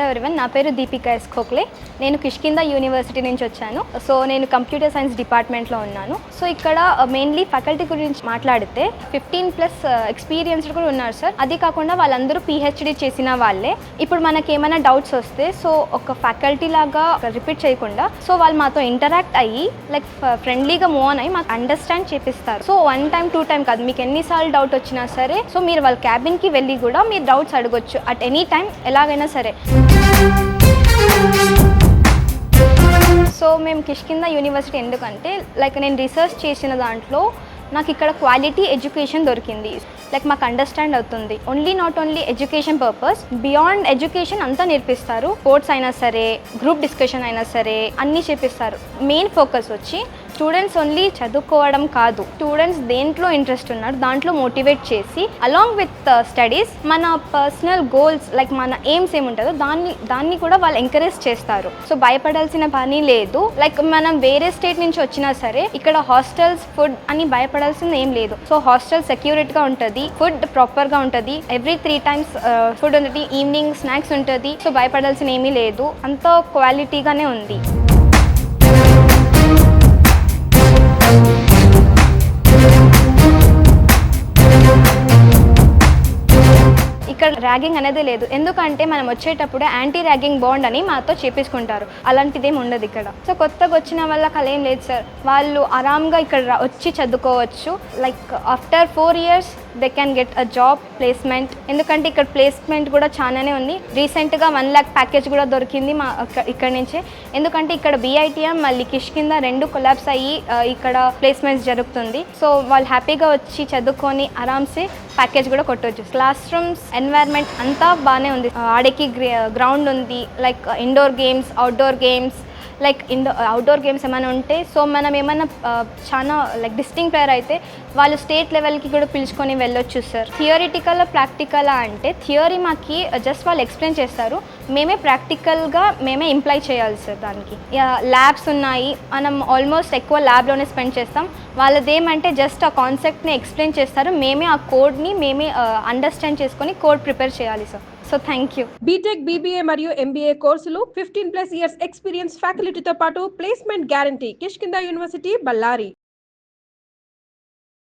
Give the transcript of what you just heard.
Everyone, నా పేరు Deepika yes ఖోక్లే. నేను కిష్కిందా యూనివర్సిటీ నుంచి వచ్చాను. సో నేను కంప్యూటర్ సైన్స్ డిపార్ట్మెంట్లో ఉన్నాను. సో ఇక్కడ మెయిన్లీ ఫ్యాకల్టీ గురించి మాట్లాడితే 15+ ఎక్స్పీరియన్స్డ్ కూడా ఉన్నారు సార్. అది కాకుండా వాళ్ళందరూ PhD చేసిన వాళ్ళే. ఇప్పుడు మనకి ఏమైనా డౌట్స్ వస్తే సో ఒక ఫ్యాకల్టీ లాగా రిపీట్ చేయకుండా సో వాళ్ళు మాతో ఇంటరాక్ట్ అయ్యి లైక్ ఫ్రెండ్లీగా మూవ్ ఆన్ అయ్యి మాకు అండర్స్టాండ్ చేపిస్తారు. సో 1 time 2 time కాదు, మీకు ఎన్నిసార్లు డౌట్ వచ్చినా సరే సో మీరు వాళ్ళ క్యాబిన్కి వెళ్ళి కూడా మీరు డౌట్స్ అడగొచ్చు అట్ ఎనీ టైం, ఎలాగైనా సరే. సో మేము కిష్కిందా యూనివర్సిటీ ఎందుకంటే లైక్ నేను రీసెర్చ్ చేసిన దాంట్లో నాకు ఇక్కడ క్వాలిటీ ఎడ్యుకేషన్ దొరికింది. లైక్ మాకు అండర్స్టాండ్ అవుతుంది. Not only education purpose, beyond education అంతా నేర్పిస్తారు. స్పోర్ట్స్ అయినా సరే, గ్రూప్ డిస్కషన్ అయినా సరే అన్నీ చేపిస్తారు. మెయిన్ ఫోకస్ వచ్చి స్టూడెంట్స్ ఓన్లీ చదువుకోవడం కాదు, స్టూడెంట్స్ దేంట్లో ఇంట్రెస్ట్ ఉన్నారు దాంట్లో మోటివేట్ చేసి అలాంగ్ విత్ స్టడీస్ మన పర్సనల్ గోల్స్ లైక్ మన ఎయిమ్స్ ఏముంటుందో దాన్ని కూడా వాళ్ళు ఎంకరేజ్ చేస్తారు. సో భయపడాల్సిన పని లేదు. లైక్ మనం వేరే స్టేట్ నుంచి వచ్చినా సరే ఇక్కడ హాస్టల్స్ ఫుడ్ అని భయపడాల్సింది ఏం లేదు. సో హాస్టల్ సెక్యూరిటీగా ఉంటుంది, ఫుడ్ ప్రాపర్గా ఉంటుంది, ఎవ్రీ 3 times ఫుడ్ ఉంటుంది, ఈవినింగ్ స్నాక్స్ ఉంటుంది. సో భయపడాల్సిన ఏమీ లేదు, అంత క్వాలిటీగానే ఉంది. ఇక్కడ ర్యాగింగ్ అనేది లేదు, ఎందుకంటే మనం వచ్చేటప్పుడు యాంటీ ర్యాగింగ్ బాండ్ అని మాతో చేపించుకుంటారు. అలాంటిది ఏమి ఉండదు ఇక్కడ. సో కొత్తగా వచ్చిన వాళ్ళకి అలా ఏం లేదు సార్. వాళ్ళు ఆరామ్గా ఇక్కడ వచ్చి చదువుకోవచ్చు. Like after 4 years they can get a job placement. ఎందుకంటే ఇక్కడ ప్లేస్మెంట్ కూడా చాలానే ఉంది. రీసెంట్గా 1 lakh ప్యాకేజ్ కూడా దొరికింది మా ఇక్కడ నుంచే. ఎందుకంటే ఇక్కడ BITM మళ్ళీ కిష్కిందా 2 కొలాబ్స్ అయ్యి ఇక్కడ ప్లేస్మెంట్స్ జరుగుతుంది. సో వాళ్ళు హ్యాపీగా వచ్చి చదువుకొని ఆరామ్సే ప్యాకేజ్ కూడా కొట్టవచ్చు. క్లాస్ రూమ్స్ ఎన్వైర్న్మెంట్ అంతా బాగానే ఉంది. ఆడేకి గ్రౌండ్ ఉంది, like indoor games, outdoor games. Like outdoor games ఏమైనా ఉంటే సో మనం ఏమైనా చాలా లైక్ డిస్టింగ్ ప్లేయర్ అయితే వాళ్ళు స్టేట్ లెవెల్కి కూడా పిలుచుకొని వెళ్ళొచ్చు సార్. థియరిటికల్ ప్రాక్టికల్ అంటే థియరీ మాకి జస్ట్ వాళ్ళు ఎక్స్ప్లెయిన్ చేస్తారు, ప్రాక్టికల్గా మేమే ఇంప్లై చేయాలి సార్. దానికి ల్యాబ్స్ ఉన్నాయి, మనం ఆల్మోస్ట్ ఎక్కువ ల్యాబ్లోనే స్పెండ్ చేస్తాం. వాళ్ళదేమంటే జస్ట్ ఆ కాన్సెప్ట్ని ఎక్స్ప్లెయిన్ చేస్తారు, మేమే ఆ కోడ్ని అండర్స్టాండ్ చేసుకొని కోడ్ ప్రిపేర్ చేయాలి sir. So thank you. BTech, BBA మరియు MBA కోర్సులు 15+ years ఎక్స్పీరియన్స్ ఫ్యాకల్టీతో పాటు placement guarantee. Kishkinda university, Ballari.